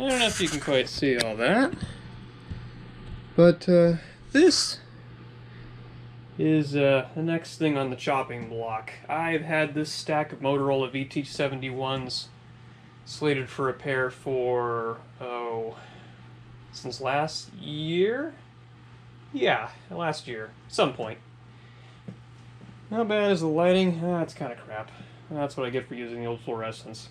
I don't know if you can quite see all that, but this is the next thing on the chopping block. I've had this stack of Motorola VT-71s slated for repair for, since last year? Yeah, last year, some point. How bad is the lighting? It's kind of crap. That's what I get for using the old fluorescents.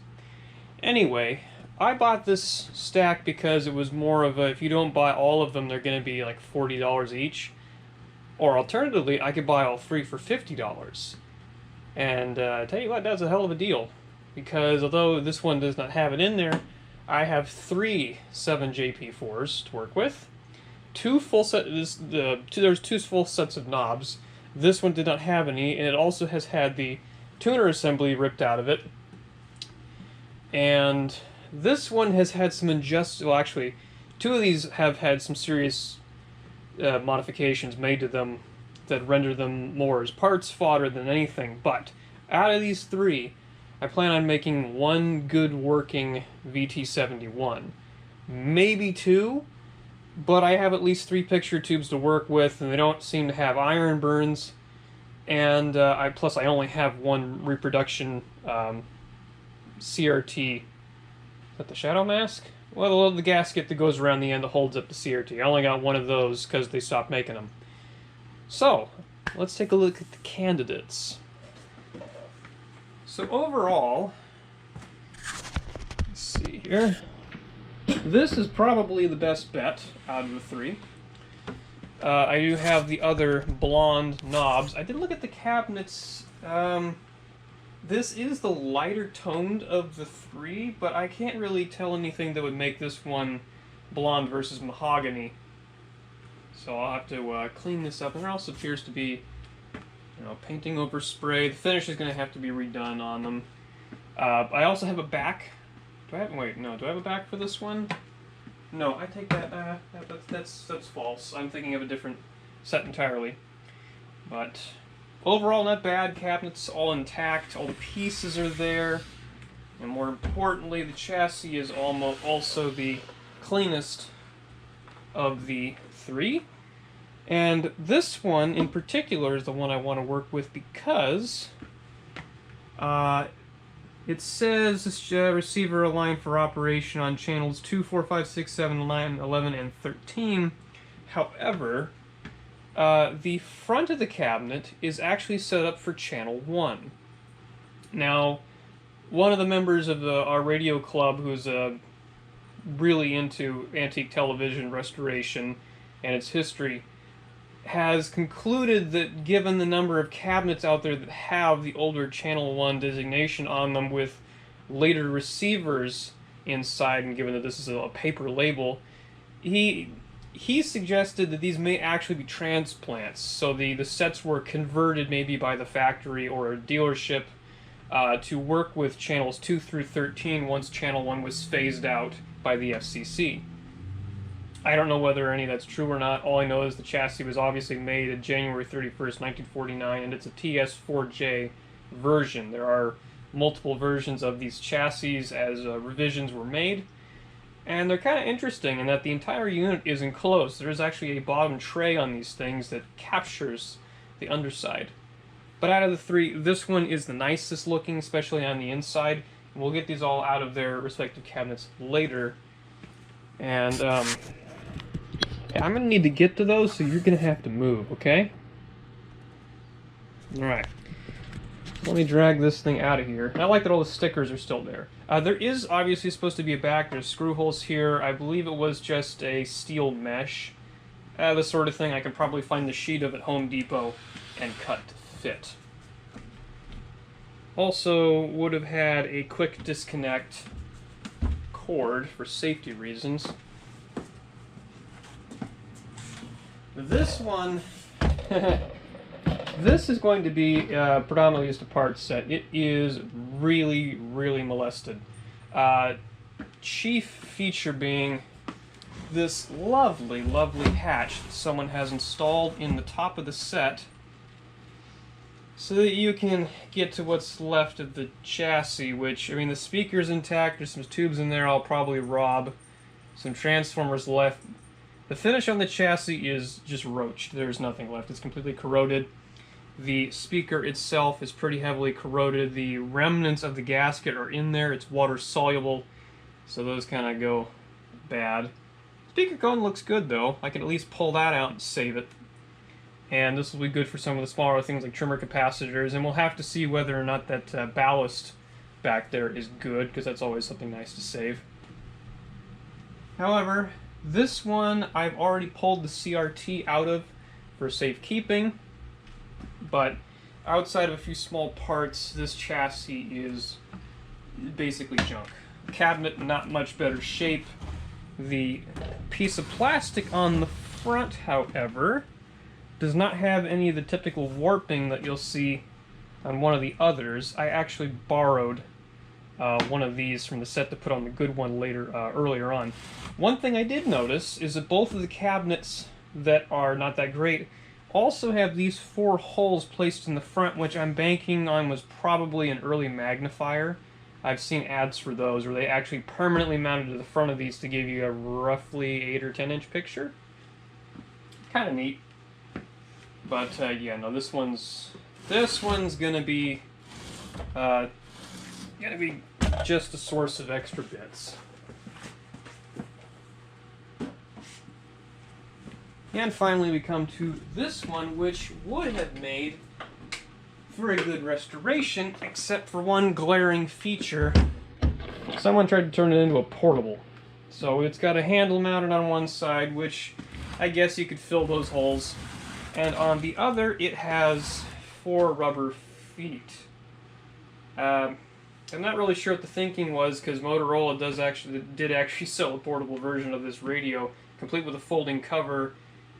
Anyway, I bought this stack because it was more of a, if you don't buy all of them, they're going to be like $40 each. Or alternatively, I could buy all three for $50. And I tell you what, that's a hell of a deal. Because although this one does not have it in there, I have three 7JP4s to work with. There's two full sets of knobs. This one did not have any, and it also has had the tuner assembly ripped out of it. And this one has had some well, actually, two of these have had some serious modifications made to them that render them more as parts fodder than anything. But out of these three, I plan on making one good working VT-71. Maybe two, but I have at least three picture tubes to work with, and they don't seem to have iron burns. And plus I only have one reproduction CRT. Is that the shadow mask? Well, the gasket that goes around the end that holds up the CRT. I only got one of those because they stopped making them. So, let's take a look at the candidates. So overall, let's see here. This is probably the best bet out of the three. I do have the other blonde knobs. I did look at the cabinets. This is the lighter toned of the three, but I can't really tell anything that would make this one blonde versus mahogany. So I'll have to clean this up. And there also appears to be, painting over spray. The finish is going to have to be redone on them. I also have a back. Do I have a back for this one? No, I take that. That's false. I'm thinking of a different set entirely. But overall, not bad. Cabinets all intact. All the pieces are there. And more importantly, the chassis is also the cleanest of the three. And this one in particular is the one I want to work with because it says this receiver aligned for operation on channels 2, 4, 5, 6, 7, 9, 11, and 13. However, the front of the cabinet is actually set up for channel 1. Now, one of the members of our radio club who's really into antique television restoration and its history has concluded that given the number of cabinets out there that have the older Channel 1 designation on them with later receivers inside, and given that this is a paper label, he suggested that these may actually be transplants. So the sets were converted maybe by the factory or a dealership to work with channels 2 through 13 once Channel 1 was phased out by the FCC. I don't know whether any of that's true or not. All I know is the chassis was obviously made on January 31st, 1949, and it's a TS4J version. There are multiple versions of these chassis as revisions were made, and they're kind of interesting in that the entire unit is enclosed. There's actually a bottom tray on these things that captures the underside. But out of the three, this one is the nicest looking, especially on the inside. And we'll get these all out of their respective cabinets later. And I'm going to need to get to those, so you're going to have to move, okay? Alright. Let me drag this thing out of here. And I like that all the stickers are still there. There is obviously supposed to be a back. There's screw holes here. I believe it was just a steel mesh. The sort of thing I could probably find the sheet of at Home Depot and cut to fit. Also would have had a quick disconnect cord for safety reasons. This one, this is going to be predominantly just a parts set. It is really, really molested. Chief feature being this lovely, lovely hatch that someone has installed in the top of the set so that you can get to what's left of the chassis, which, I mean, the speaker's intact, there's some tubes in there I'll probably rob. some transformers left. The finish on the chassis is just roached. There's nothing left. It's completely corroded. The speaker itself is pretty heavily corroded. The remnants of the gasket are in there. It's water soluble, so those kind of go bad. Speaker cone looks good though. I can at least pull that out and save it. And this will be good for some of the smaller things like trimmer capacitors, and we'll have to see whether or not that ballast back there is good, because that's always something nice to save. However, this one I've already pulled the CRT out of for safekeeping, but outside of a few small parts, this chassis is basically junk. Cabinet, not much better shape. The piece of plastic on the front, however, does not have any of the typical warping that you'll see on one of the others. I actually borrowed one of these from the set to put on the good one earlier on. One thing I did notice is that both of the cabinets that are not that great also have these 4 holes placed in the front, which I'm banking on was probably an early magnifier. I've seen ads for those where they actually permanently mounted to the front of these to give you a roughly 8 or 10 inch picture. Kind of neat. But yeah, no, this one's gonna be just a source of extra bits. And finally we come to this one, which would have made for a good restoration, except for one glaring feature. Someone tried to turn it into a portable. So it's got a handle mounted on one side, which I guess you could fill those holes. And on the other, it has 4 rubber feet. I'm not really sure what the thinking was, because Motorola did actually sell a portable version of this radio, complete with a folding cover,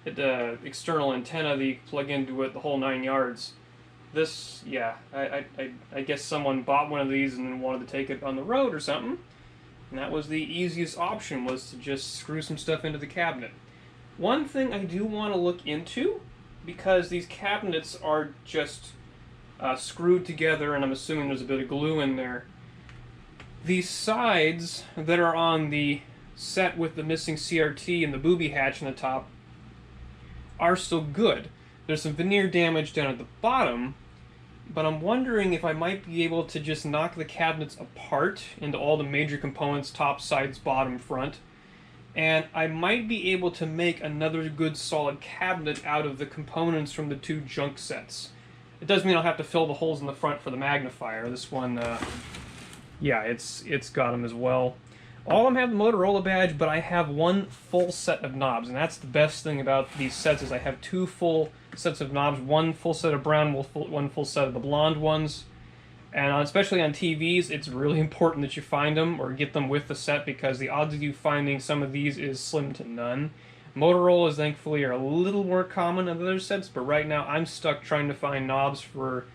external antenna that you can plug into it, the whole 9 yards. This, yeah, I guess someone bought one of these and then wanted to take it on the road or something, and that was the easiest option, was to just screw some stuff into the cabinet. One thing I do want to look into, because these cabinets are just screwed together, and I'm assuming there's a bit of glue in there. These sides that are on the set with the missing CRT and the booby hatch on the top are still good. There's some veneer damage down at the bottom, but I'm wondering if I might be able to just knock the cabinets apart into all the major components, top, sides, bottom, front, and I might be able to make another good solid cabinet out of the components from the 2 junk sets. It does mean I'll have to fill the holes in the front for the magnifier. This one, yeah, it's got them as well. All of them have the Motorola badge, but I have 1 full set of knobs, and that's the best thing about these sets, is I have 2 full sets of knobs, 1 full set of brown, 1 full set of the blonde ones. And especially on TVs, it's really important that you find them or get them with the set, because the odds of you finding some of these is slim to none. Motorola's, thankfully, are a little more common than other sets, but right now I'm stuck trying to find knobs for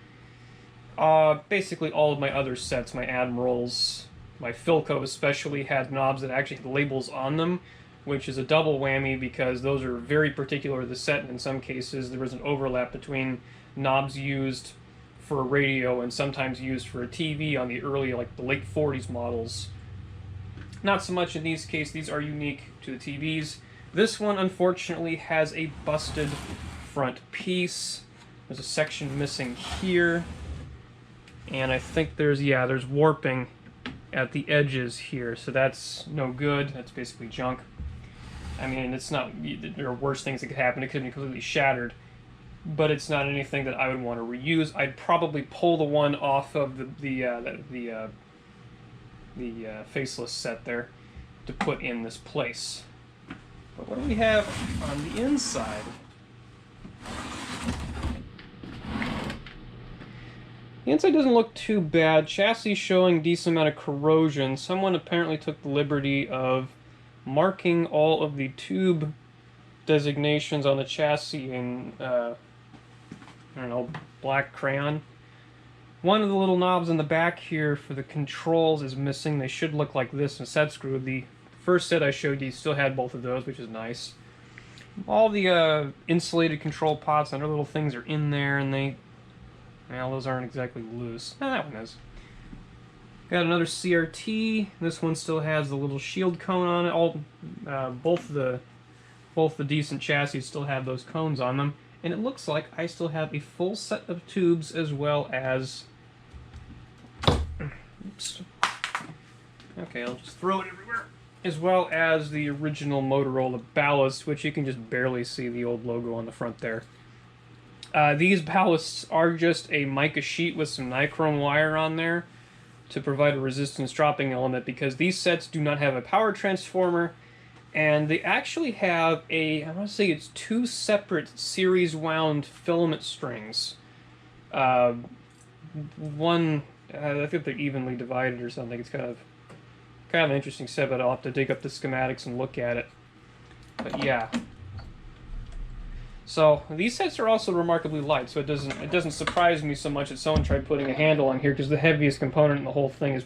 basically all of my other sets. My Admirals, my Philco especially, had knobs that actually had labels on them, which is a double whammy, because those are very particular to the set, and in some cases there was an overlap between knobs used for a radio and sometimes used for a TV on the early, like the late 40s models. Not so much in these cases. These are unique to the TVs. This one, unfortunately, has a busted front piece. There's a section missing here, and I think there's warping at the edges here, so that's no good. That's basically junk. I mean, it's not, there are worse things that could happen. It could be completely shattered, but it's not anything that I would want to reuse. I'd probably pull the one off of the faceless set there to put in this place. But what do we have on the inside? The inside doesn't look too bad. Chassis showing decent amount of corrosion. Someone apparently took the liberty of marking all of the tube designations on the chassis in, I don't know, black crayon. One of the little knobs in the back here for the controls is missing. They should look like this in set screw. The first set I showed you still had both of those, which is nice. All the insulated control pots and other little things are in there, and well, those aren't exactly loose. No, that one is. Got another CRT. This one still has the little shield cone on it. Both the decent chassis still have those cones on them. And it looks like I still have a full set of tubes as well as... Oops. Okay, I'll just throw it everywhere. As well as the original Motorola ballast, which you can just barely see the old logo on the front there. These ballasts are just a mica sheet with some nichrome wire on there to provide a resistance dropping element, because these sets do not have a power transformer, and they actually have I want to say it's 2 separate series wound filament strings. One, I think they're evenly divided or something. It's kind of an interesting set, but I'll have to dig up the schematics and look at it. But yeah. So these sets are also remarkably light, so it doesn't surprise me so much that someone tried putting a handle on here, because the heaviest component in the whole thing is,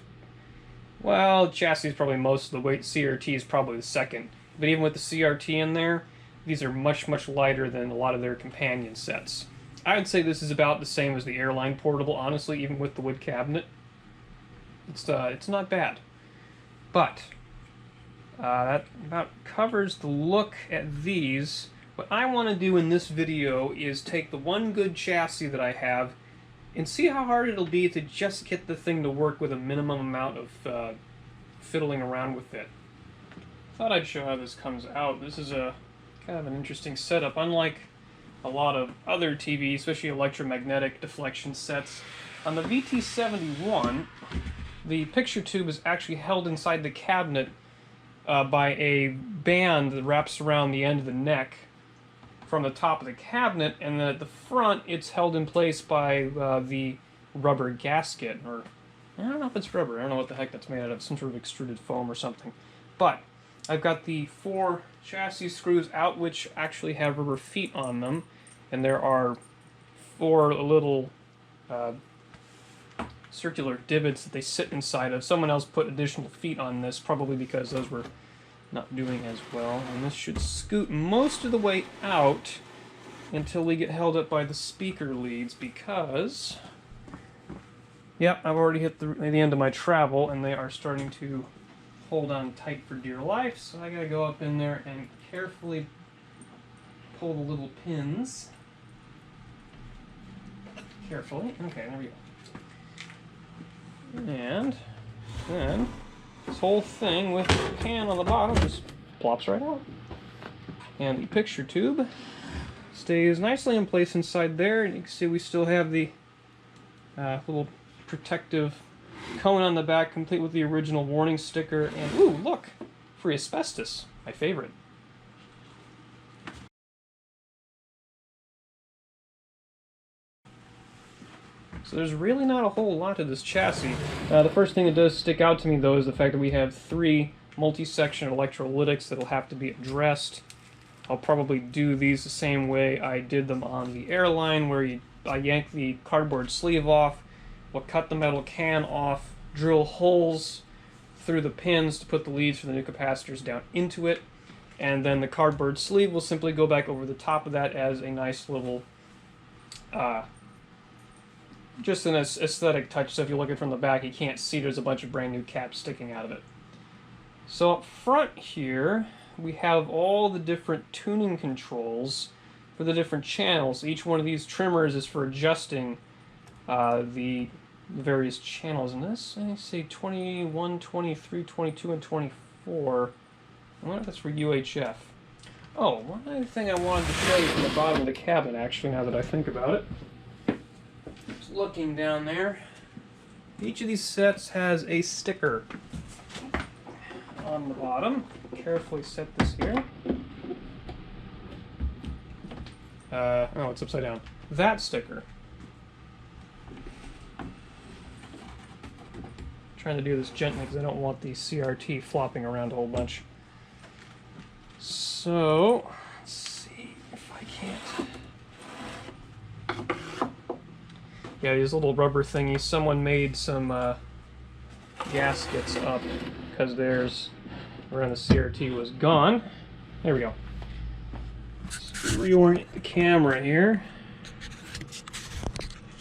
well, chassis is probably most of the weight, CRT is probably the second. But even with the CRT in there, these are much, much lighter than a lot of their companion sets. I would say this is about the same as the Airline Portable, honestly, even with the wood cabinet. It's not bad. But that about covers the look at these. What I want to do in this video is take the one good chassis that I have and see how hard it'll be to just get the thing to work with a minimum amount of fiddling around with it. Thought I'd show how this comes out. This is a kind of an interesting setup. Unlike a lot of other TVs, especially electromagnetic deflection sets, on the VT-71, the picture tube is actually held inside the cabinet by a band that wraps around the end of the neck from the top of the cabinet, and then at the front it's held in place by the rubber gasket, or I don't know if it's rubber, I don't know what the heck that's made out of, some sort of extruded foam or something. But I've got the 4 chassis screws out, which actually have rubber feet on them, and there are 4 little circular divots that they sit inside of. Someone else put additional feet on this, probably because those were not doing as well, and this should scoot most of the way out until we get held up by the speaker leads, because yep, I've already hit the end of my travel and they are starting to hold on tight for dear life, so I gotta go up in there and carefully pull the little pins carefully. Okay, there we go. And then this whole thing with the can on the bottom just plops right out. And the picture tube stays nicely in place inside there, and you can see we still have the little protective cone on the back, complete with the original warning sticker, and ooh, look! Free asbestos, my favorite. So there's really not a whole lot to this chassis. The first thing that does stick out to me, though, is the fact that we have 3 multi-section electrolytics that'll have to be addressed. I'll probably do these the same way I did them on the Airline, where I yank the cardboard sleeve off, we'll cut the metal can off, drill holes through the pins to put the leads for the new capacitors down into it, and then the cardboard sleeve will simply go back over the top of that as a nice little just an aesthetic touch, so if you look at it from the back, you can't see there's a bunch of brand new caps sticking out of it. So up front here, we have all the different tuning controls for the different channels. Each one of these trimmers is for adjusting the various channels. And this, I say 21, 23, 22, and 24. I wonder if that's for UHF. Oh, one other thing I wanted to show you from the bottom of the cabinet, actually, now that I think about it. Just looking down there, each of these sets has a sticker on the bottom. Carefully set this here. Oh, it's upside down. That sticker. Trying to do this gently because I don't want the CRT flopping around a whole bunch. So, let's see if I can't. Yeah, these little rubber thingies. Someone made some gaskets up because theirs around the CRT was gone. There we go. Let's reorient the camera here.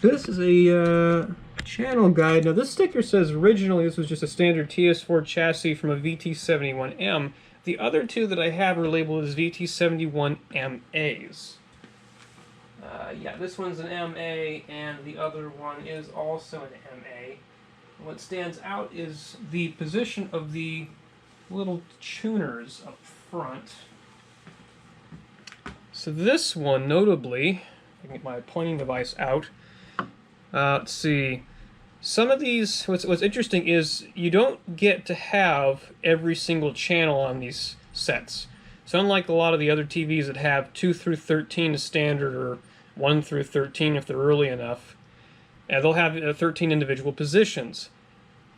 This is a channel guide. Now this sticker says originally this was just a standard TS4 chassis from a VT-71M. The other two that I have are labeled as VT-71MAs. Yeah, this one's an MA, and the other one is also an MA. What stands out is the position of the little tuners up front. So this one, notably, I can get my pointing device out. Let's see. Some of these, what's interesting is you don't get to have every single channel on these sets. So unlike a lot of the other TVs that have 2 through 13 as standard, or 1 through 13 if they're early enough, they'll have 13 individual positions.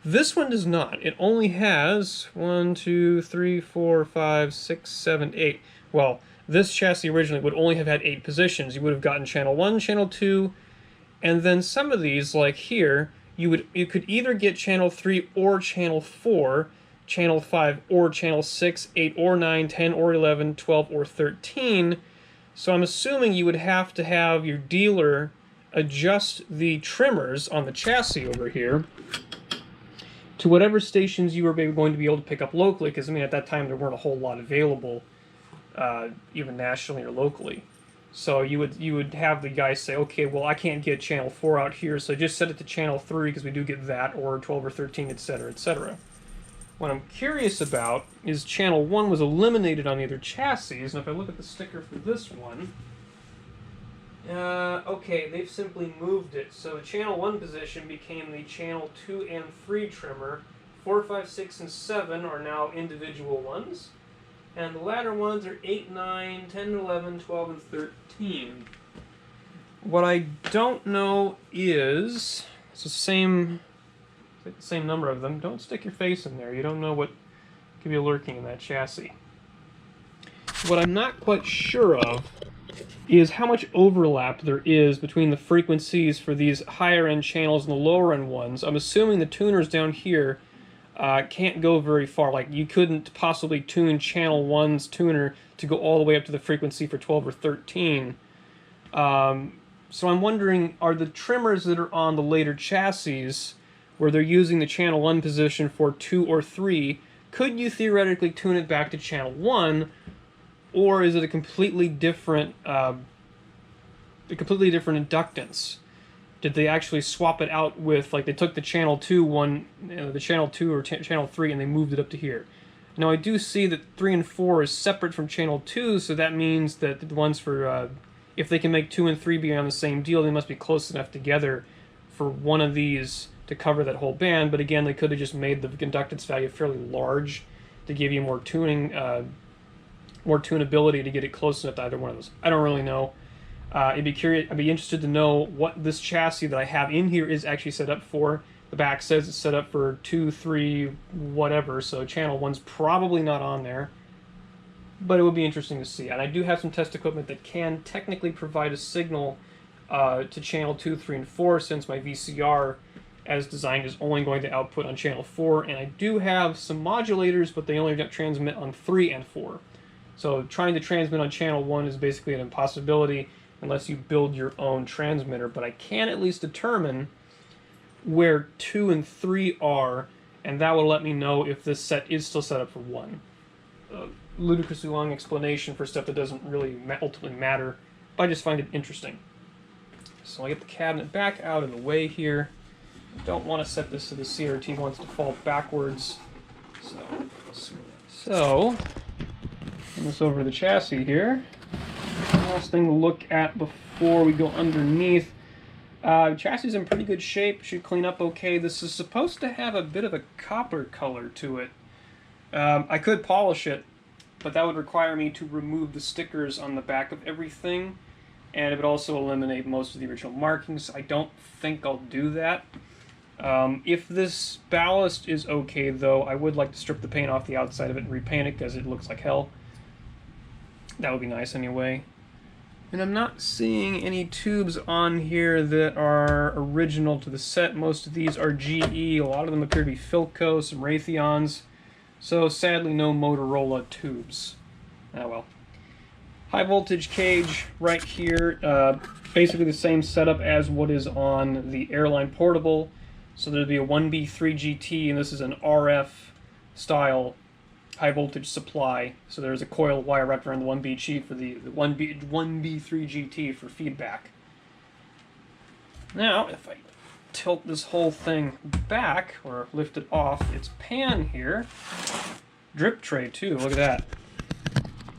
This one does not. It only has 1, 2, 3, 4, 5, 6, 7, 8. Well, this chassis originally would only have had 8 positions. You would have gotten channel 1, channel 2, and then some of these, like here, you could either get channel 3 or channel 4, channel 5 or channel 6, 8 or 9, 10 or 11, 12 or 13. So I'm assuming you would have to have your dealer adjust the trimmers on the chassis over here to whatever stations you were going to be able to pick up locally, because I mean at that time there weren't a whole lot available, even nationally or locally. So you would have the guy say, okay, well I can't get channel 4 out here, so just set it to channel 3 because we do get that, or 12 or 13, etc., etc. What I'm curious about is channel 1 was eliminated on the other chassis, and if I look at the sticker for this one, okay, they've simply moved it. So the channel 1 position became the channel 2 and 3 trimmer. 4, 5, 6, and 7 are now individual ones. And the latter ones are 8, 9, 10, 11, 12, and 13. What I don't know is, it's the same number of them. Don't stick your face in there. You don't know what could be lurking in that chassis. What I'm not quite sure of is how much overlap there is between the frequencies for these higher end channels and the lower end ones. I'm assuming the tuners down here can't go very far. Like you couldn't possibly tune channel 1's tuner to go all the way up to the frequency for 12 or 13. So I'm wondering, are the trimmers that are on the later chassis, where they're using the channel 1 position for 2 or 3, could you theoretically tune it back to channel 1, or is it a completely different inductance? Did they actually swap it out with, like, they took the channel 2 one, the channel 2 or channel 3, and they moved it up to here? Now I do see that 3 and 4 is separate from channel 2, so that means that the ones for, if they can make 2 and 3 be on the same deal, they must be close enough together for one of these to cover that whole band. But again, they could have just made the inductance value fairly large to give you more tuning, more tunability to get it close enough to either one of those. I don't really know. I'd be interested to know what this chassis that I have in here is actually set up for. The back says it's set up for 2, 3, whatever, so channel 1's probably not on there. But it would be interesting to see. And I do have some test equipment that can technically provide a signal to channel 2, 3, and 4, since my VCR, as designed, is only going to output on channel 4. And I do have some modulators, but they only transmit on 3 and 4. So trying to transmit on channel 1 is basically an impossibility unless you build your own transmitter. But I can at least determine where 2 and 3 are, and that will let me know if this set is still set up for 1. Ludicrously long explanation for stuff that doesn't really ultimately matter, but I just find it interesting. So I get the cabinet back out of the way here. I don't want to set this so the CRT wants to fall backwards. So turn this over to the chassis here. Last thing to look at before we go underneath. Chassis is in pretty good shape, should clean up okay. This is supposed to have a bit of a copper color to it. I could polish it, but that would require me to remove the stickers on the back of everything, and it would also eliminate most of the original markings. I don't think I'll do that. If this ballast is okay, though, I would like to strip the paint off the outside of it and repaint it because it looks like hell. That would be nice anyway. And I'm not seeing any tubes on here that are original to the set. Most of these are GE. A lot of them appear to be Philco, some Raytheons. So sadly, no Motorola tubes. Ah well. High voltage cage right here. Basically the same setup as what is on the Airline Portable. So there'd be a 1B3 GT, and this is an RF style high voltage supply. So there's a coil wire wrapped around the 1BG for the 1B3 GT for feedback. Now, if I tilt this whole thing back, or lift it off its pan here, drip tray too, look at that.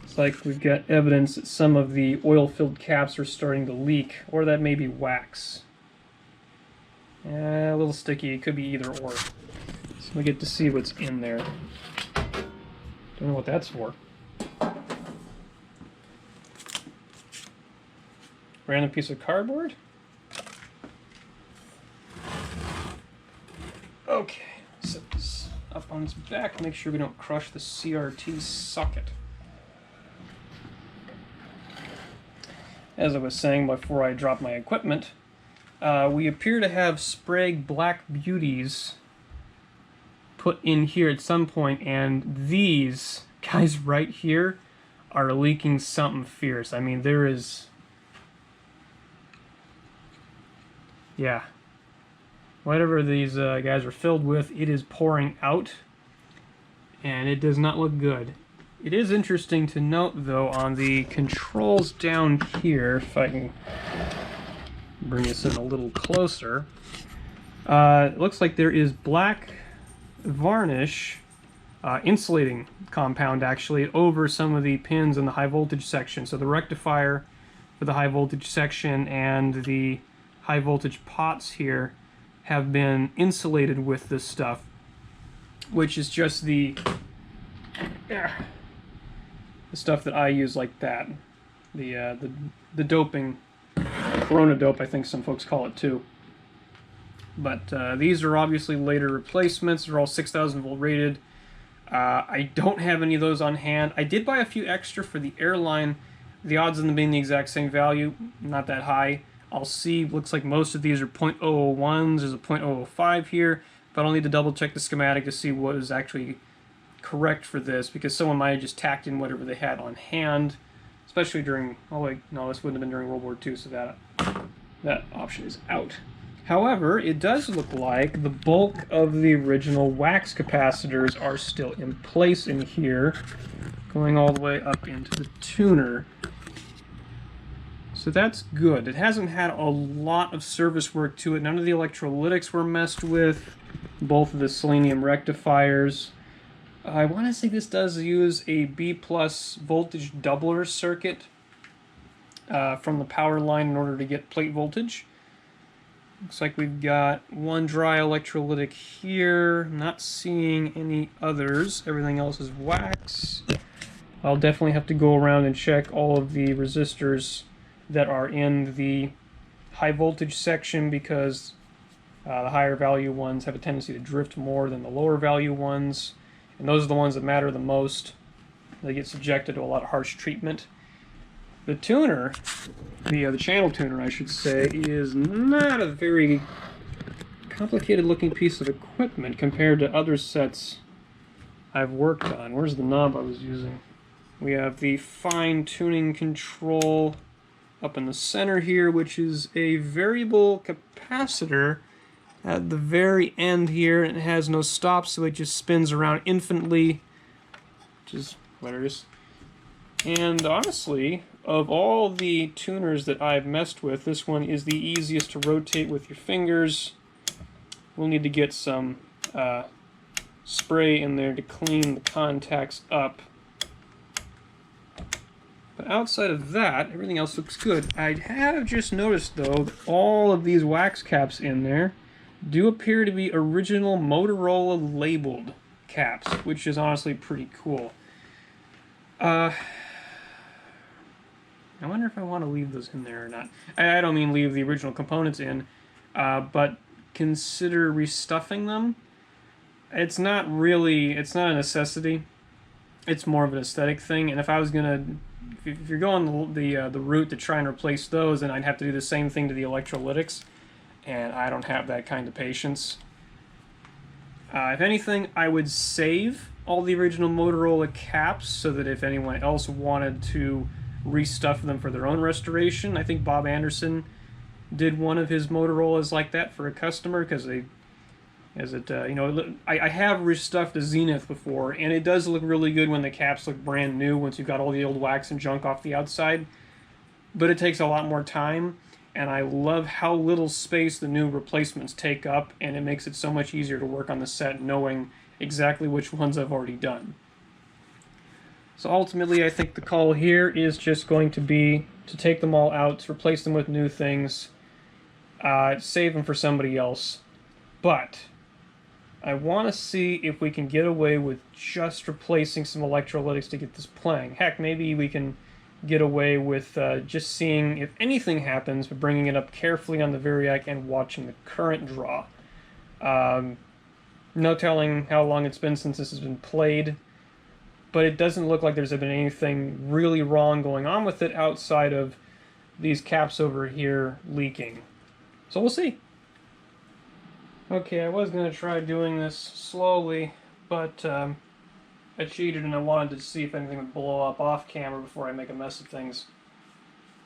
It's like we've got evidence that some of the oil-filled caps are starting to leak, or that may be wax. A little sticky, it could be either or. So we get to see what's in there. Don't know what that's for. Random piece of cardboard? Okay, set this up on its back, make sure we don't crush the CRT socket. As I was saying before I dropped my equipment, we appear to have Sprague Black Beauties put in here at some point, and these guys right here are leaking something fierce. I mean, there is... yeah. Whatever these guys are filled with, it is pouring out, and it does not look good. It is interesting to note, though, on the controls down here, if I can bring this in a little closer, it looks like there is black varnish, insulating compound actually, over some of the pins in the high voltage section. So the rectifier for the high voltage section and the high voltage pots here have been insulated with this stuff, which is just the stuff that I use, like that. The doping, Corona dope, I think some folks call it too. But these are obviously later replacements. They're all 6,000 volt rated. I don't have any of those on hand. I did buy a few extra for the airline. The odds of them being the exact same value, not that high. I'll see, looks like most of these are .001s, there's a .005 here, but I'll need to double check the schematic to see what is actually correct for this, because someone might have just tacked in whatever they had on hand, especially during, oh wait, no, this wouldn't have been during World War II, so that option is out. However, it does look like the bulk of the original wax capacitors are still in place in here, going all the way up into the tuner. So that's good. It hasn't had a lot of service work to it. None of the electrolytics were messed with. Both of the selenium rectifiers. I want to say this does use a B+ voltage doubler circuit from the power line in order to get plate voltage. Looks like we've got one dry electrolytic here. Not seeing any others. Everything else is wax. I'll definitely have to go around and check all of the resistors that are in the high voltage section, because the higher value ones have a tendency to drift more than the lower value ones, and those are the ones that matter the most. They get subjected to a lot of harsh treatment. The tuner, the channel tuner I should say, is not a very complicated looking piece of equipment compared to other sets I've worked on. Where's the knob I was using? We have the fine tuning control up in the center here, which is a variable capacitor at the very end here. It has no stop, so it just spins around infinitely, which is hilarious. And honestly, of all the tuners that I've messed with, this one is the easiest to rotate with your fingers. We'll need to get some spray in there to clean the contacts up. But outside of that, everything else looks good. I have just noticed, though, that all of these wax caps in there do appear to be original Motorola labeled caps, which is honestly pretty cool. I wonder if I want to leave those in there or not. I don't mean leave the original components in, but consider restuffing them. It's not a necessity. It's more of an aesthetic thing, and if I was gonna, if you're going the route to try and replace those, then I'd have to do the same thing to the electrolytics, and I don't have that kind of patience. If anything, I would save all the original Motorola caps so that if anyone else wanted to restuff them for their own restoration. I think Bob Anderson did one of his Motorola's like that for a customer, because they As it, you know, I have restuffed a Zenith before, and it does look really good when the caps look brand new once you've got all the old wax and junk off the outside. But it takes a lot more time, and I love how little space the new replacements take up, and it makes it so much easier to work on the set knowing exactly which ones I've already done. So ultimately, I think the call here is just going to be to take them all out, to replace them with new things, save them for somebody else. But I want to see if we can get away with just replacing some electrolytics to get this playing. Heck, maybe we can get away with just seeing if anything happens, but bringing it up carefully on the Variac and watching the current draw. No telling how long it's been since this has been played, but it doesn't look like there's been anything really wrong going on with it outside of these caps over here leaking. So we'll see. Okay, I was going to try doing this slowly, but I cheated and I wanted to see if anything would blow up off camera before I make a mess of things.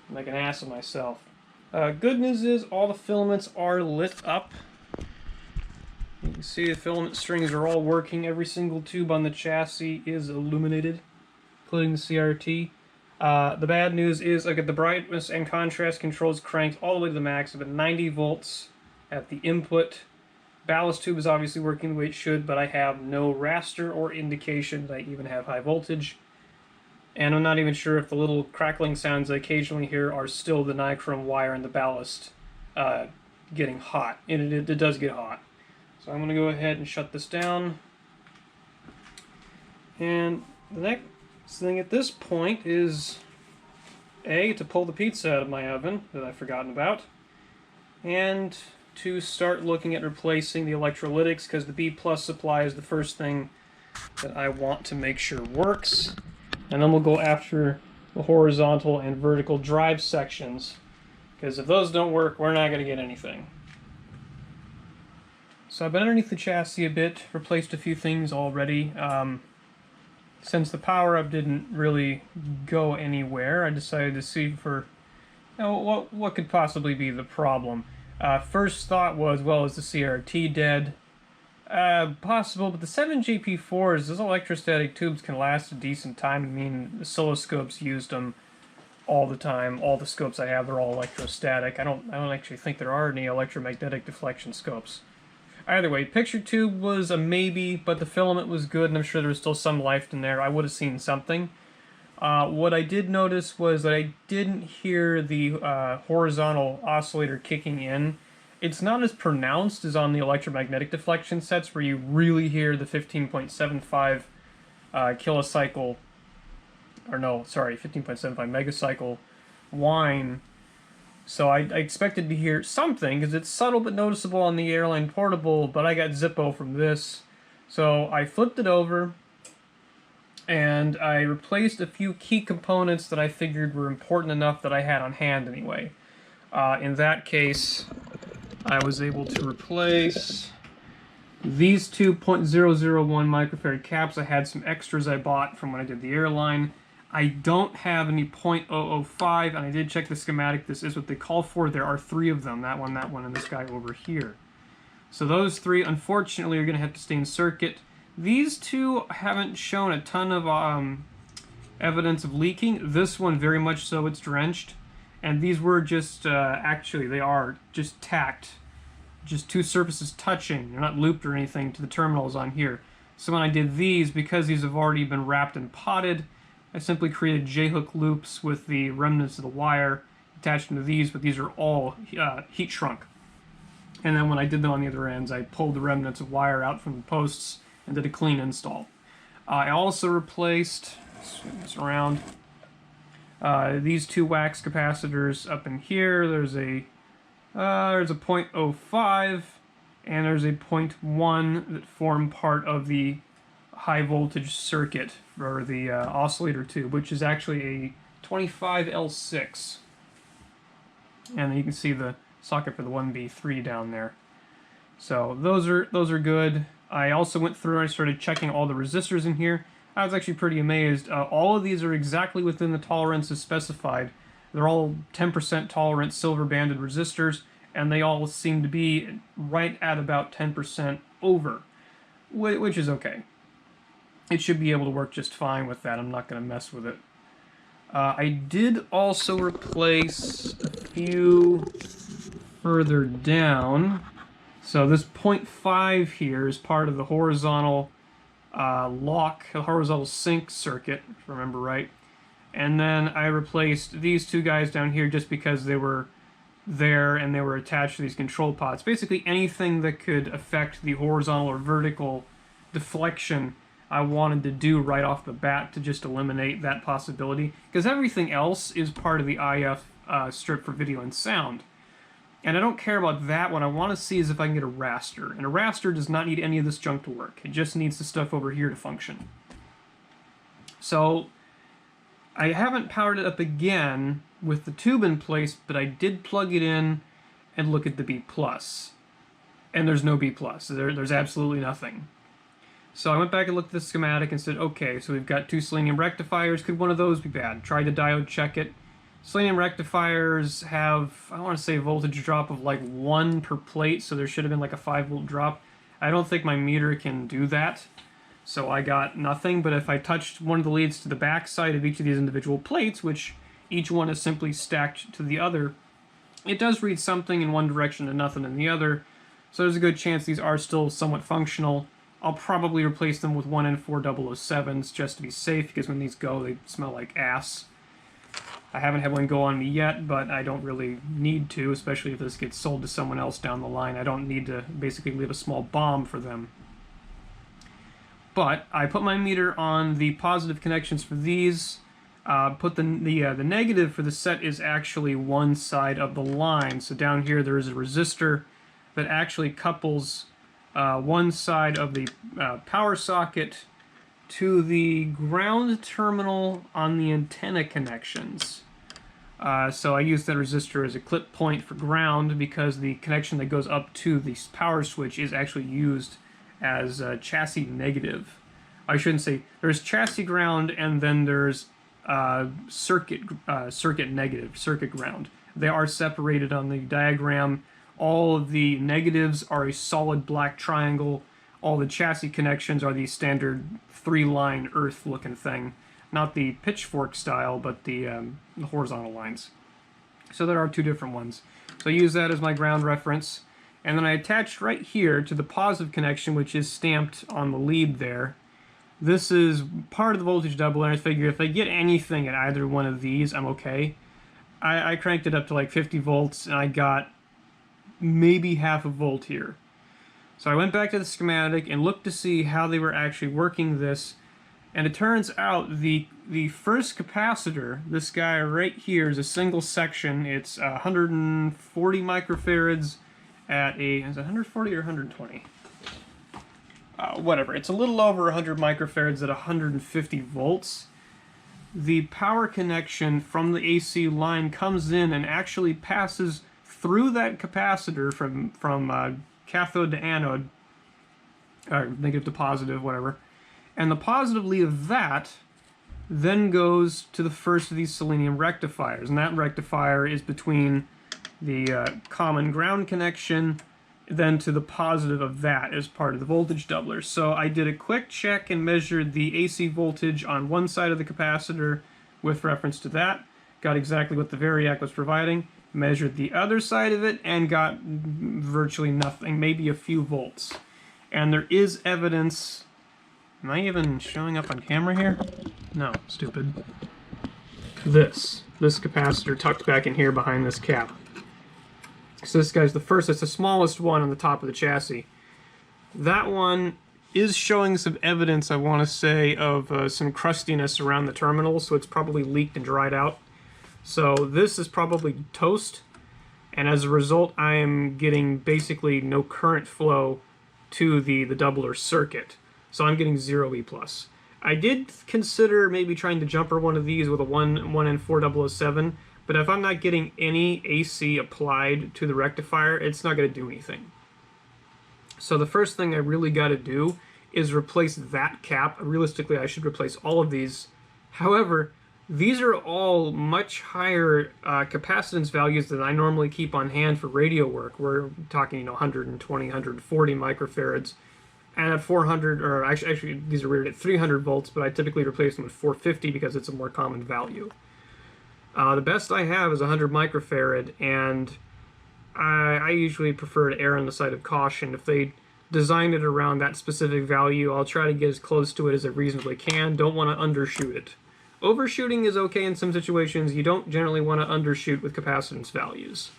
Make an ass of myself. Good news is all the filaments are lit up. You can see the filament strings are all working. Every single tube on the chassis is illuminated, including the CRT. The bad news is I got the brightness and contrast controls cranked all the way to the max. I've got 90 volts at the input. Ballast tube is obviously working the way it should, but I have no raster or indication that I even have high voltage. And I'm not even sure if the little crackling sounds I occasionally hear are still the nichrome wire in the ballast getting hot. And it does get hot. So I'm going to go ahead and shut this down. And the next thing at this point is to pull the pizza out of my oven that I've forgotten about, and to start looking at replacing the electrolytics, because the B+ supply is the first thing that I want to make sure works. And then we'll go after the horizontal and vertical drive sections, because if those don't work, we're not going to get anything. So I've been underneath the chassis a bit, replaced a few things already. Since the power-up didn't really go anywhere, I decided to see for, you know, what could possibly be the problem. First thought was, well, is the CRT dead? Possible, but the 7GP4s, those electrostatic tubes can last a decent time. I mean, the oscilloscopes used them all the time. All the scopes I have are all electrostatic. I don't actually think there are any electromagnetic deflection scopes. Either way, picture tube was a maybe, but the filament was good, and I'm sure there was still some life in there. I would have seen something. What I did notice was that I didn't hear the horizontal oscillator kicking in. It's not as pronounced as on the electromagnetic deflection sets, where you really hear the 15.75 kilocycle, or no, sorry, 15.75 megacycle whine. So I expected to hear something, because it's subtle but noticeable on the Airline Portable, but I got Zippo from this. So I flipped it over, and I replaced a few key components that I figured were important enough that I had on hand anyway. In that case, I was able to replace these two .001 microfarad caps. I had some extras I bought from when I did the Airline. I don't have any .005, and I did check the schematic. This is what they call for. There are 3 of them, that one, and this guy over here. So those 3, unfortunately, are going to have to stay in circuit. These 2 haven't shown a ton of evidence of leaking. This one, very much so, it's drenched. And these were just, actually, they are just tacked. Just 2 surfaces touching. They're not looped or anything to the terminals on here. So when I did these, because these have already been wrapped and potted, I simply created J-hook loops with the remnants of the wire attached into these, but these are all heat shrunk. And then when I did them on the other ends, I pulled the remnants of wire out from the posts and did a clean install. I also replaced, swing this around, these 2 wax capacitors up in here. There's a .05 and there's a .1 that form part of the high voltage circuit for the oscillator tube, which is actually a 25L6. And then you can see the socket for the 1B3 down there. So those are good. I also went through and I started checking all the resistors in here. I was actually pretty amazed. All of these are exactly within the tolerances specified. They're all 10% tolerant silver banded resistors, and they all seem to be right at about 10% over, which is okay. It should be able to work just fine with that. I'm not going to mess with it. I did also replace a few further down. So this 0.5 here is part of the horizontal horizontal sync circuit, if I remember right. And then I replaced these two guys down here just because they were there and they were attached to these control pods. Basically anything that could affect the horizontal or vertical deflection I wanted to do right off the bat to just eliminate that possibility, because everything else is part of the IF strip for video and sound. And I don't care about that. What I want to see is if I can get a raster. And a raster does not need any of this junk to work. It just needs the stuff over here to function. So I haven't powered it up again with the tube in place, but I did plug it in and look at the B+. And there's no B+. There's absolutely nothing. So I went back and looked at the schematic and said, okay, so we've got two selenium rectifiers. Could one of those be bad? Tried the diode, check it. Selenium rectifiers have, I want to say, a voltage drop of like 1 per plate, so there should have been like a 5-volt drop. I don't think my meter can do that, so I got nothing. But if I touched one of the leads to the back side of each of these individual plates, which each one is simply stacked to the other, it does read something in one direction and nothing in the other. So there's a good chance these are still somewhat functional. I'll probably replace them with 1N4007s just to be safe, because when these go, they smell like ass. I haven't had one go on me yet, but I don't really need to, especially if this gets sold to someone else down the line. I don't need to basically leave a small bomb for them. But I put my meter on the positive connections for these. Put the negative for the set is actually one side of the line. So down here there is a resistor that actually couples one side of the power socket to the ground terminal on the antenna connections. So I use that resistor as a clip point for ground, because the connection that goes up to the power switch is actually used as chassis negative. I shouldn't say, there's chassis ground and then there's circuit negative, circuit ground. They are separated on the diagram. All of the negatives are a solid black triangle. All the chassis connections are the standard 3-line earth looking thing. Not the pitchfork style, but the horizontal lines. So there are two different ones. So I use that as my ground reference. And then I attached right here to the positive connection, which is stamped on the lead there. This is part of the voltage doubler, and I figure if I get anything at either one of these, I'm okay. I cranked it up to like 50 volts, and I got maybe half a volt here. So I went back to the schematic and looked to see how they were actually working this, and it turns out the first capacitor, this guy right here, is a single section. It's 140 microfarads at a, is it 140 or 120? Whatever, it's a little over 100 microfarads at 150 volts. The power connection from the AC line comes in and actually passes through that capacitor from cathode to anode, or negative to positive, whatever. And the positive lead of that then goes to the first of these selenium rectifiers. And that rectifier is between the common ground connection, then to the positive of that as part of the voltage doubler. So I did a quick check and measured the AC voltage on one side of the capacitor with reference to that. Got exactly what the variac was providing. Measured the other side of it and got virtually nothing, maybe a few volts. And there is evidence. Am I even showing up on camera here? No, stupid. This capacitor tucked back in here behind this cap. So this guy's the first, it's the smallest one on the top of the chassis. That one is showing some evidence, I want to say, of some crustiness around the terminal, so it's probably leaked and dried out. So this is probably toast, and as a result I am getting basically no current flow to the doubler circuit. So I'm getting 0 E+. I did consider maybe trying to jumper one of these with a 1N4007, but if I'm not getting any AC applied to the rectifier, it's not going to do anything. So the first thing I really got to do is replace that cap. Realistically, I should replace all of these. However, these are all much higher capacitance values than I normally keep on hand for radio work. We're talking, 120, 140 microfarads. And at 400, or actually these are rated at 300 volts, but I typically replace them with 450 because it's a more common value. The best I have is 100 microfarad, and I usually prefer to err on the side of caution. If they design it around that specific value, I'll try to get as close to it as I reasonably can. Don't want to undershoot it. Overshooting is okay in some situations. You don't generally want to undershoot with capacitance values.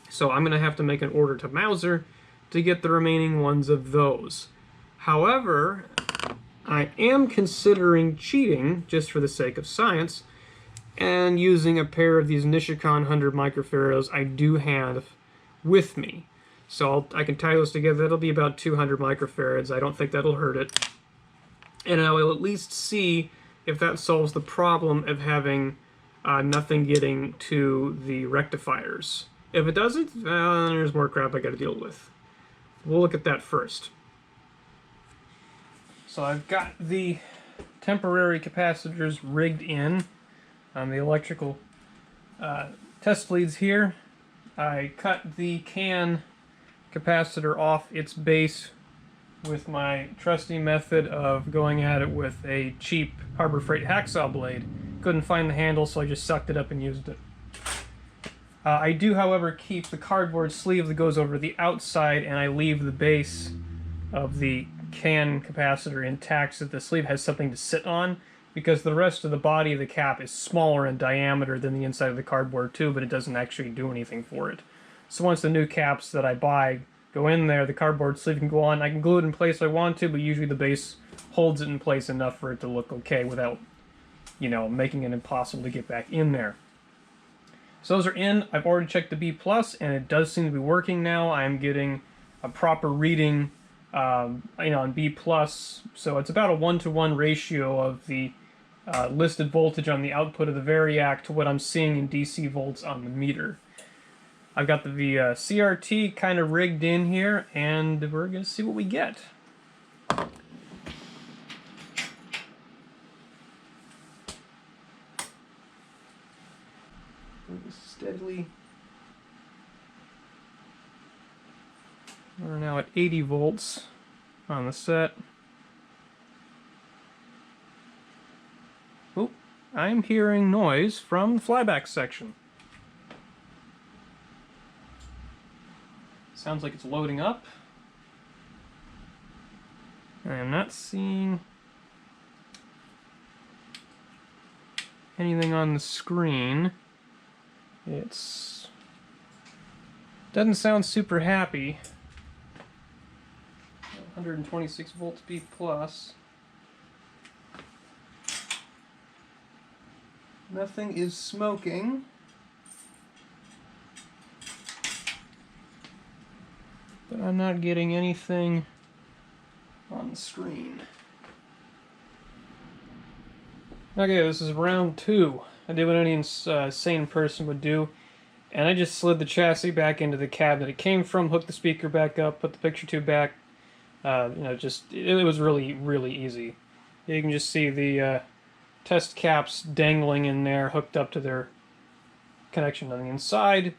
So I'm going to have to make an order to Mauser to get the remaining ones of those. However, I am considering cheating, just for the sake of science, and using a pair of these Nishikon 100 microfarads I do have with me. So I can tie those together. That'll be about 200 microfarads. I don't think that'll hurt it. And I will at least see if that solves the problem of having nothing getting to the rectifiers. If it doesn't, there's more crap I got to deal with. We'll look at that first. So I've got the temporary capacitors rigged in on the electrical test leads here. I cut the CAN capacitor off its base with my trusty method of going at it with a cheap Harbor Freight hacksaw blade. Couldn't find the handle, so I just sucked it up and used it. I do, however, keep the cardboard sleeve that goes over the outside, and I leave the base of the CAN capacitor intact so that the sleeve has something to sit on, because the rest of the body of the cap is smaller in diameter than the inside of the cardboard tube, but it doesn't actually do anything for it. So once the new caps that I buy go in there, the cardboard sleeve can go on. I can glue it in place if I want to, but usually the base holds it in place enough for it to look okay without, you know, making it impossible to get back in there. So those are in. I've already checked the B+, and it does seem to be working now. I'm getting a proper reading, on B+, so it's about a 1-to-1 ratio of the listed voltage on the output of the Variac to what I'm seeing in DC volts on the meter. I've got the CRT kind of rigged in here, and we're going to see what we get. Steadily. We're now at 80 volts on the set. Oh, I'm hearing noise from the flyback section. Sounds like it's loading up. I am not seeing anything on the screen. It's doesn't sound super happy. 126 volts B+. Nothing is smoking. But I'm not getting anything on the screen. Okay, this is round 2. I did what any sane person would do, and I just slid the chassis back into the cabinet it came from, hooked the speaker back up, put the picture tube back. It was really, really easy. You can just see the test caps dangling in there, hooked up to their connection on the inside,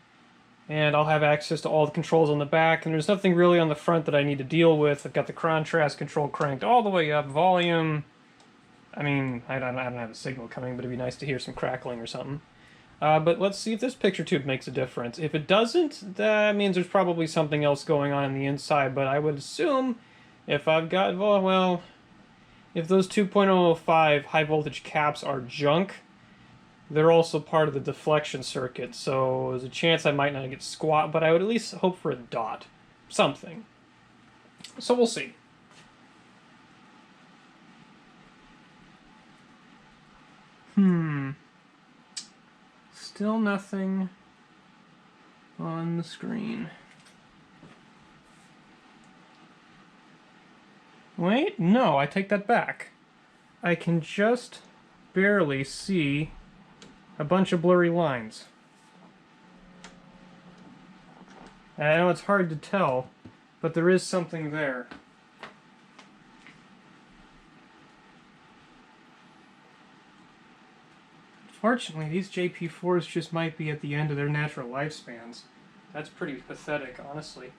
and I'll have access to all the controls on the back, and there's nothing really on the front that I need to deal with. I've got the contrast control cranked all the way up, volume. I mean, I don't have a signal coming, but it'd be nice to hear some crackling or something. But let's see if this picture tube makes a difference. If it doesn't, that means there's probably something else going on the inside, but I would assume if I've got, well, if those 2.005 high voltage caps are junk, they're also part of the deflection circuit, so there's a chance I might not get squat, but I would at least hope for a dot. Something. So we'll see. Still nothing on the screen. Wait, no, I take that back. I can just barely see a bunch of blurry lines. I know it's hard to tell, but there is something there. Fortunately, these JP4s just might be at the end of their natural lifespans. That's pretty pathetic, honestly.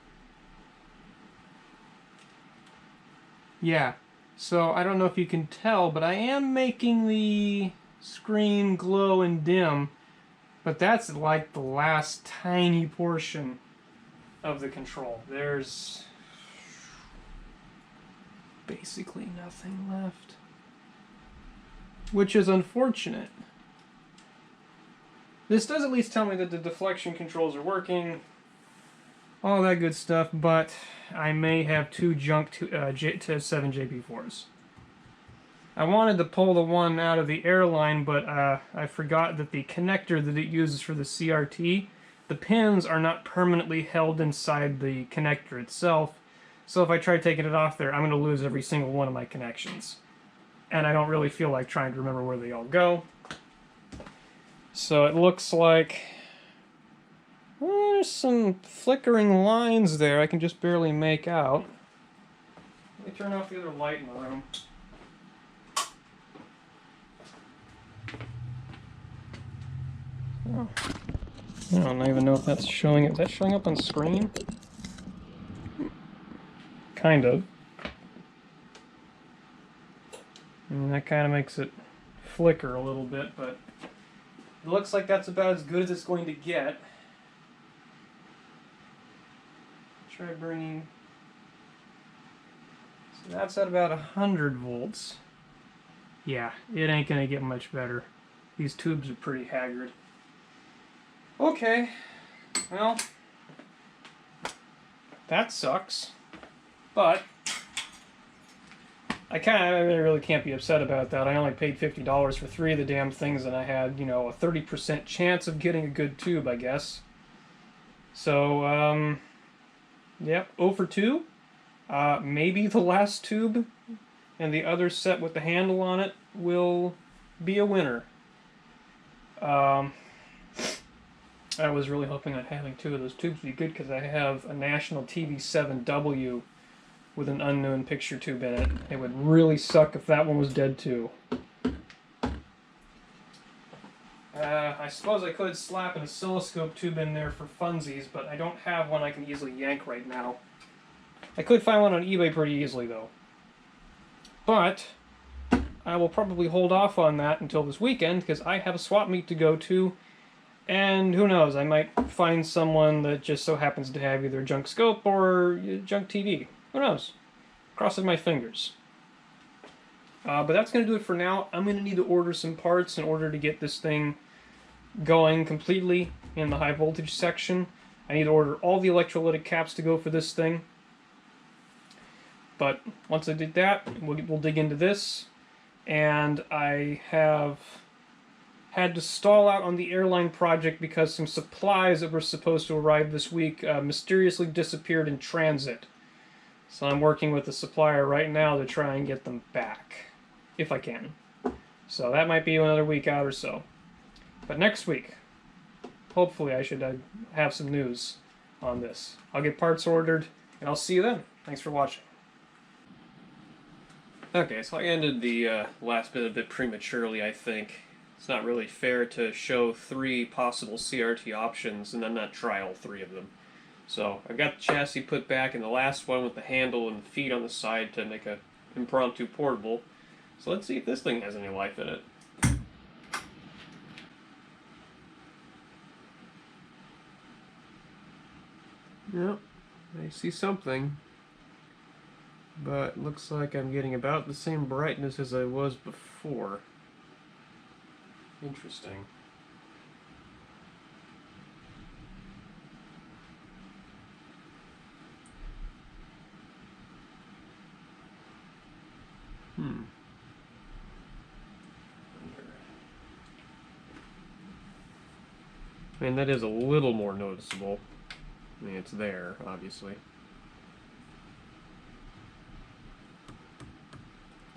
Yeah, so I don't know if you can tell, but I am making the screen glow and dim, but that's like the last tiny portion of the control. There's basically nothing left, which is unfortunate. This does at least tell me that the deflection controls are working, all that good stuff, but I may have two junk 7 JP4s. I wanted to pull the one out of the airline, but I forgot that the connector that it uses for the CRT, the pins are not permanently held inside the connector itself, so if I try taking it off there, I'm going to lose every single one of my connections. And I don't really feel like trying to remember where they all go. So it looks like there's some flickering lines there I can just barely make out. Let me turn off the other light in the room. Oh. I don't even know if that's showing. Is that showing up on screen? Kind of. And that kind of makes it flicker a little bit, but it looks like that's about as good as it's going to get. Try bringing... So that's at about 100 volts. Yeah, it ain't going to get much better. These tubes are pretty haggard. Okay, well, that sucks, but I really can't be upset about that. I only paid $50 for 3 of the damn things, and I had, you know, a 30% chance of getting a good tube, I guess. So, yep, 0 for 2. Maybe the last tube and the other set with the handle on it will be a winner. I was really hoping that having 2 of those tubes would be good because I have a National TV7W with an unknown picture tube in it. It would really suck if that one was dead too. I suppose I could slap an oscilloscope tube in there for funsies, but I don't have one I can easily yank right now. I could find one on eBay pretty easily though. But I will probably hold off on that until this weekend because I have a swap meet to go to. And who knows, I might find someone that just so happens to have either a junk scope or junk TV. Who knows? Crossing my fingers. But that's going to do it for now. I'm going to need to order some parts in order to get this thing going completely in the high voltage section. I need to order all the electrolytic caps to go for this thing. But once I did that, we'll dig into this. And I have had to stall out on the airline project because some supplies that were supposed to arrive this week mysteriously disappeared in transit. So I'm working with the supplier right now to try and get them back, if I can. So that might be another week out or so. But next week, hopefully I should have some news on this. I'll get parts ordered, and I'll see you then. Thanks for watching. Okay, so I ended the last bit a bit prematurely, I think. It's not really fair to show 3 possible CRT options and then not try all 3 of them. So I've got the chassis put back in the last one with the handle and the feet on the side to make a impromptu portable. So let's see if this thing has any life in it. Yep, I see something. But looks like I'm getting about the same brightness as I was before. Interesting. I mean, that is a little more noticeable. I mean, it's there, obviously.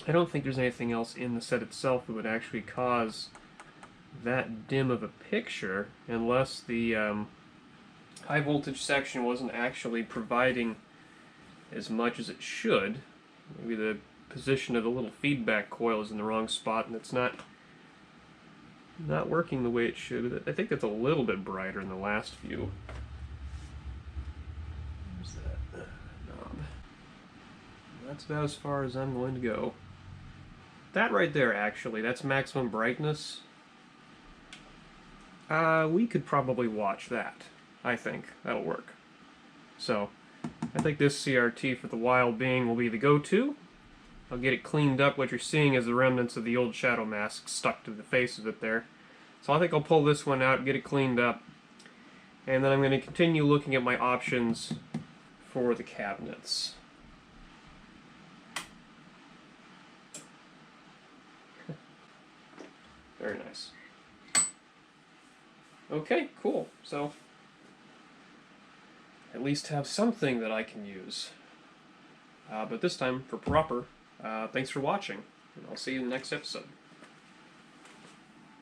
I don't think there's anything else in the set itself that would actually cause that dim of a picture, unless the high voltage section wasn't actually providing as much as it should. Maybe the position of the little feedback coil is in the wrong spot and it's not working the way it should. I think that's a little bit brighter in the last view. Where's that knob? That's about as far as I'm going to go. That right there, actually, that's maximum brightness. We could probably watch that. I think that'll work. So, I think this CRT for the while being will be the go-to. I'll get it cleaned up. What you're seeing is the remnants of the old shadow mask stuck to the face of it there. So I think I'll pull this one out, get it cleaned up, and then I'm going to continue looking at my options for the cabinets. Very nice. Okay, cool. So, at least have something that I can use. But this time, for proper, thanks for watching, and I'll see you in the next episode.